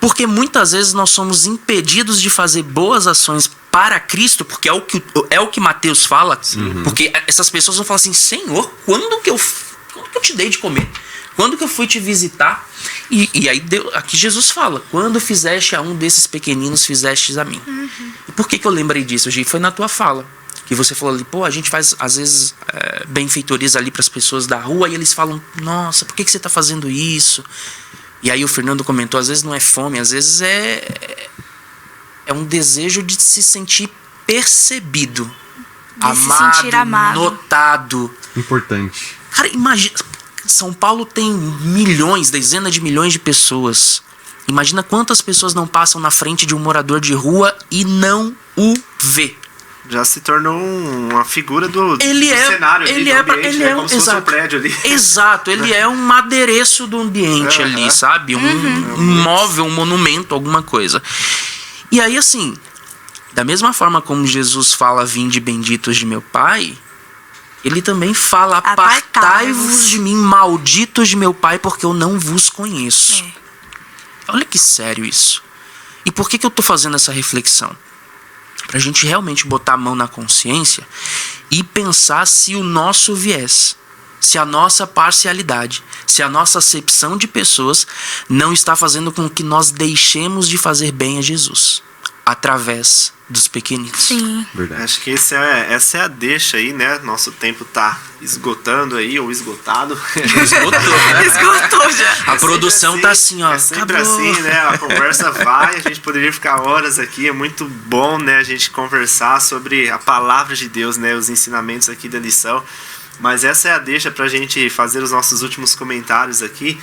Porque muitas vezes nós somos impedidos de fazer boas ações para Cristo, porque é o que Mateus fala. Porque essas pessoas vão falar assim: Senhor, quando que eu te dei de comer? Quando que eu fui te visitar? E aí aqui Jesus fala: quando fizeste a um desses pequeninos, fizestes a mim. E por que eu lembrei disso, Gi? Foi na tua fala. Que você falou ali, a gente faz às vezes benfeitorias ali para as pessoas da rua, e eles falam: nossa, por que você está fazendo isso? E aí o Fernando comentou, às vezes não é fome, às vezes é um desejo de se sentir percebido, se sentir amado, notado. Importante. Cara, imagina... São Paulo tem dezenas de milhões de pessoas. Imagina quantas pessoas não passam na frente de um morador de rua e não o vê. Já se tornou uma figura do cenário ali, do ambiente, como se fosse um prédio ali. Exato, ele é um adereço do ambiente ali, sabe? Um móvel, um monumento, alguma coisa. E aí, assim, da mesma forma como Jesus fala: vinde benditos de meu Pai, ele também fala: apartai-vos de mim, malditos de meu Pai, porque eu não vos conheço. Olha que sério isso. E por que eu estou fazendo essa reflexão? Para a gente realmente botar a mão na consciência e pensar se o nosso viés, se a nossa parcialidade, se a nossa acepção de pessoas não está fazendo com que nós deixemos de fazer bem a Jesus através dos pequeninos. Sim. Verdade. Acho que essa é a deixa aí, né? Nosso tempo tá esgotando aí, ou esgotado. Esgotou, né? Esgotou já. A produção assim, tá assim, ó. É sempre acabou. assim, né? A conversa vai, a gente poderia ficar horas aqui. É muito bom, né? A gente conversar sobre a palavra de Deus, né? Os ensinamentos aqui da lição. Mas essa é a deixa pra gente fazer os nossos últimos comentários aqui.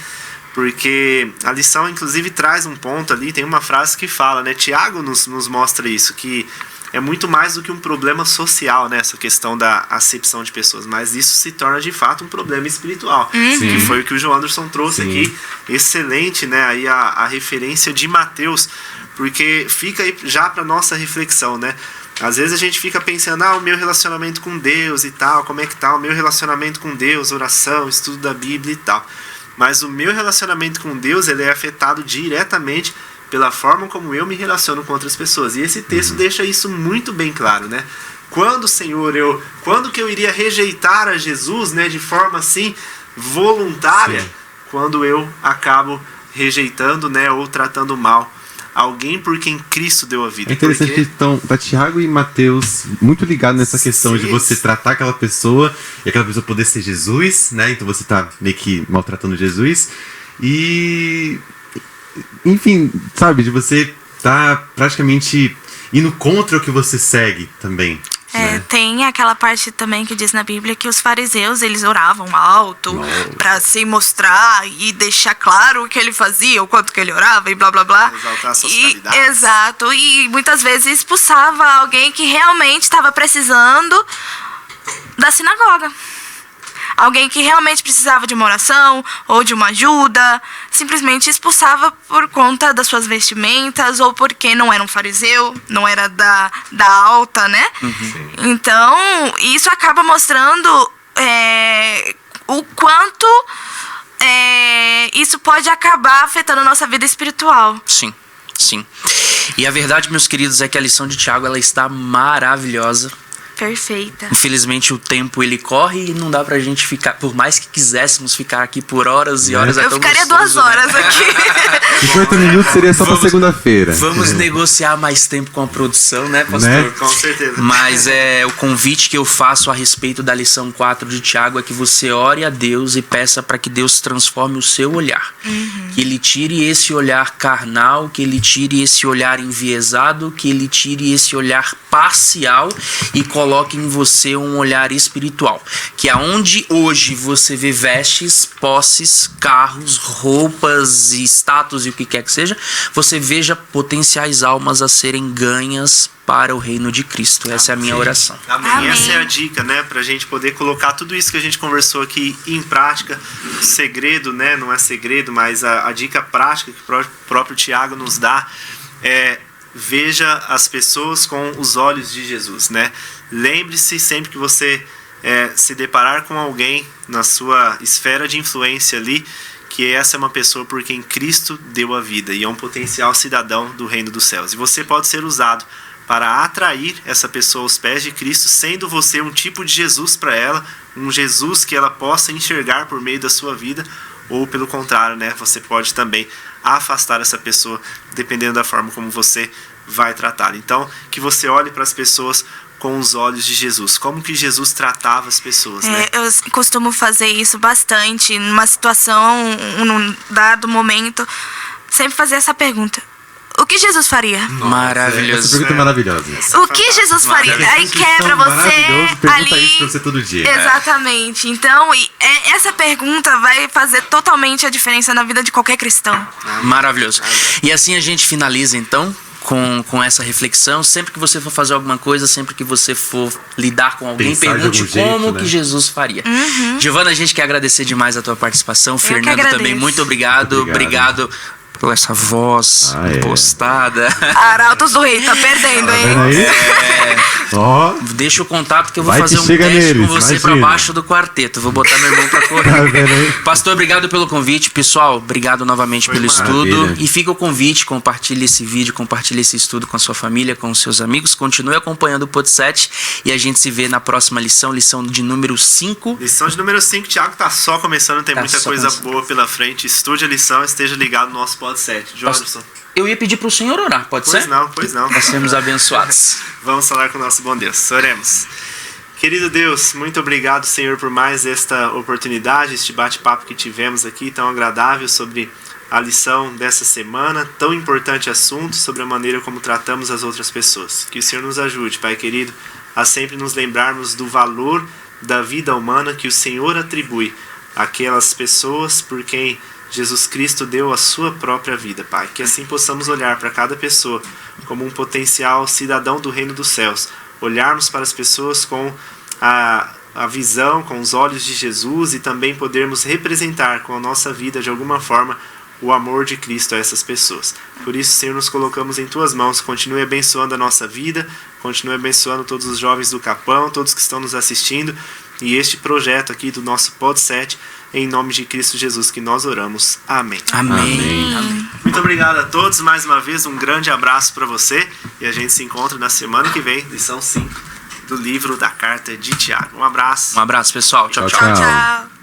Porque a lição, inclusive, traz um ponto ali, tem uma frase que fala, né? Tiago nos mostra isso, que é muito mais do que um problema social, né? Essa questão da acepção de pessoas, mas isso se torna, de fato, um problema espiritual. Que foi o que o João Anderson trouxe aqui. Excelente, né? Aí a referência de Mateus, porque fica aí já para nossa reflexão, né? Às vezes a gente fica pensando: o meu relacionamento com Deus e tal, como é que tá o meu relacionamento com Deus, oração, estudo da Bíblia e tal. Mas o meu relacionamento com Deus, ele é afetado diretamente pela forma como eu me relaciono com outras pessoas. E esse texto deixa isso muito bem claro, né? Quando, Senhor, quando que eu iria rejeitar a Jesus, né, de forma assim voluntária? Sim. Quando eu acabo rejeitando, né, ou tratando mal alguém por quem Cristo deu a vida. É interessante que estão Tiago e Mateus muito ligados nessa questão de você tratar aquela pessoa e aquela pessoa poder ser Jesus, né? Então você tá meio que maltratando Jesus. E enfim, sabe, de você tá praticamente indo contra o que você segue também. Né? Tem aquela parte também que diz na Bíblia que os fariseus, eles oravam alto para se mostrar e deixar claro o que ele fazia, o quanto que ele orava e blá blá blá. Exaltar as suas qualidades. Exato, e muitas vezes expulsava alguém que realmente estava precisando da sinagoga. Alguém que realmente precisava de uma oração ou de uma ajuda, simplesmente expulsava por conta das suas vestimentas ou porque não era um fariseu, não era da alta, né? Então, isso acaba mostrando o quanto isso pode acabar afetando a nossa vida espiritual. Sim, sim. E a verdade, meus queridos, é que a lição de Tiago, ela está maravilhosa. Perfeita. Infelizmente o tempo ele corre e não dá pra gente ficar, por mais que quiséssemos ficar aqui por horas e horas. Eu ficaria 2 horas aqui. 50 minutos seria só pra segunda-feira. Vamos negociar mais tempo com a produção, né, pastor? Né? Com certeza. Mas o convite que eu faço a respeito da lição 4 de Tiago é que você ore a Deus e peça para que Deus transforme o seu olhar. Que Ele tire esse olhar carnal, que Ele tire esse olhar enviesado, que Ele tire esse olhar parcial e coloque em você um olhar espiritual. Que aonde hoje você vê vestes, posses, carros, roupas e status e o que quer que seja, você veja potenciais almas a serem ganhas para o reino de Cristo. Essa é a minha oração. Amém. Amém. Essa é a dica, né? Pra gente poder colocar tudo isso que a gente conversou aqui em prática. O segredo, né? Não é segredo, mas a dica prática que o próprio Tiago nos dá é: veja as pessoas com os olhos de Jesus, né? Lembre-se sempre que você se deparar com alguém na sua esfera de influência ali, que essa é uma pessoa por quem Cristo deu a vida e é um potencial cidadão do reino dos céus. E você pode ser usado para atrair essa pessoa aos pés de Cristo, sendo você um tipo de Jesus para ela, um Jesus que ela possa enxergar por meio da sua vida, ou pelo contrário, né? Você pode também afastar essa pessoa, dependendo da forma como você vai tratá-la. Então, que você olhe para as pessoas com os olhos de Jesus. Como que Jesus tratava as pessoas, né? Eu costumo fazer isso bastante, numa situação, num dado momento, sempre fazer essa pergunta: o que Jesus faria? Maravilhoso. Essa pergunta é maravilhosa. O que Jesus faria? Aí quebra Maravilhoso, você pergunta ali. isso pra você todo dia. Exatamente. Então, essa pergunta vai fazer totalmente a diferença na vida de qualquer cristão. Maravilhoso. E assim a gente finaliza então com essa reflexão. Sempre que você for fazer alguma coisa, sempre que você for lidar com alguém, Pensar de pergunte algum jeito, como né? que Jesus faria. Giovana, a gente quer agradecer demais a tua participação. que Fernando agradeço. também, muito obrigado. Obrigado por essa voz impostada. Arautos do Rei, tá perdendo, Tá hein? vendo aí? Ó, Deixa o contato que eu vou Vai que fazer um chega teste neles, com você imagina. pra baixo do quarteto. Vou botar meu irmão pra tá correr. vendo aí? Pastor, obrigado pelo convite. Pessoal, obrigado novamente pelo estudo. maravilha. E fica o convite, compartilhe esse vídeo, compartilhe esse estudo com a sua família, com os seus amigos. Continue acompanhando o Pod 7 e a gente se vê na próxima lição de número 5. Lição de número 5, Tiago tá só começando, tem Tá muita só coisa começando. boa pela frente. Estude a lição, esteja ligado no nosso Pod 7. Jorson, Eu ia pedir pro senhor orar, pode ser? pois não. Nós sermos abençoados. Vamos falar com o nosso bom Deus. Oremos. Querido Deus, muito obrigado, Senhor, por mais esta oportunidade, este bate-papo que tivemos aqui, tão agradável, sobre a lição dessa semana, tão importante assunto, sobre a maneira como tratamos as outras pessoas. Que o Senhor nos ajude, Pai querido, a sempre nos lembrarmos do valor da vida humana que o Senhor atribui àquelas pessoas por quem Jesus Cristo deu a sua própria vida, Pai. Que assim possamos olhar para cada pessoa como um potencial cidadão do reino dos céus. Olharmos para as pessoas com a visão, com os olhos de Jesus e também podermos representar com a nossa vida, de alguma forma, o amor de Cristo a essas pessoas. Por isso, Senhor, nos colocamos em Tuas mãos. Continue abençoando a nossa vida, continue abençoando todos os jovens do Capão, todos que estão nos assistindo e este projeto aqui do nosso Pod 7, em nome de Cristo Jesus que nós oramos. Amém. Amém. Muito obrigado a todos, mais uma vez um grande abraço para você e a gente se encontra na semana que vem, lição 5 do livro da Carta de Tiago. Um abraço. Um abraço, pessoal. Tchau, tchau. Tchau. Tchau.